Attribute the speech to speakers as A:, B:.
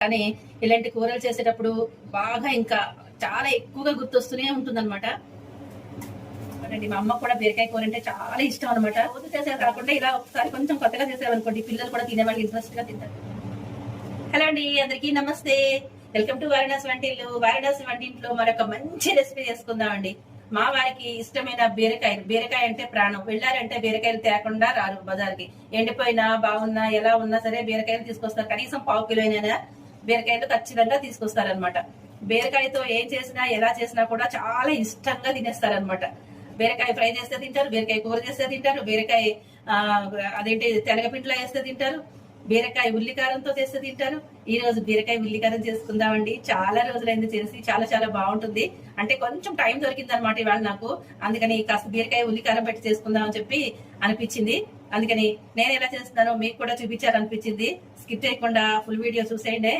A: కానీ ఇలాంటి కూరలు చేసేటప్పుడు బాగా ఇంకా చాలా ఎక్కువగా గుర్తొస్తూనే ఉంటుందన్నమాట. మా అమ్మ కూడా బీరకాయ కూర అంటే చాలా ఇష్టం అనమాట. రోజు చేసేది కాకుండా ఇలా ఒకసారి కొంచెం కొత్తగా చేసేవాళ్ళనుకోండి, పిల్లలు కూడా తినేవాళ్ళు ఇంట్రెస్ట్ గా తింటారు. హలో అండి, అందరికీ నమస్తే. వెల్కమ్ టు వారణాసి వంటిల్లు. వారణాసి వంటింట్లో మరొక మంచి రెసిపీ చేసుకుందామండి. మా వారికి ఇష్టమైన బీరకాయ అంటే ప్రాణం. వెళ్ళారంటే బీరకాయలు తేకుండా రారు బజార్కి. ఎండిపోయినా బాగున్నా ఎలా ఉన్నా సరే బీరకాయలు తీసుకొస్తారు. కనీసం 1/2 కిలో అయినా బీరకాయలు ఖచ్చితంగా తీసుకొస్తారనమాట. బీరకాయతో ఏం చేసినా ఎలా చేసినా కూడా చాలా ఇష్టంగా తినేస్తారనమాట. బీరకాయ ఫ్రై చేస్తే తింటారు, బీరకాయ కూర చేస్తే తింటారు, బీరకాయ అదేంటి తెలగపిండిలో వేస్తే తింటారు, బీరకాయ ఉల్లికారంతో చేస్తే తింటారు. ఈ రోజు బీరకాయ ఉల్లికారం చేసుకుందామండి. చాలా రోజులైంది చేసి, చాలా చాలా బాగుంటుంది. అంటే కొంచెం టైం దొరికింది అనమాట ఇవాళ నాకు. అందుకని కాస్త బీరకాయ ఉల్లికారం పెట్టి చేసుకుందాం అని చెప్పి అనిపించింది. అందుకని నేను ఎలా చేస్తున్నానో మీకు కూడా చూపించాలనిపించింది. స్కిప్ చేయకుండా ఫుల్ వీడియో చూసేయండి.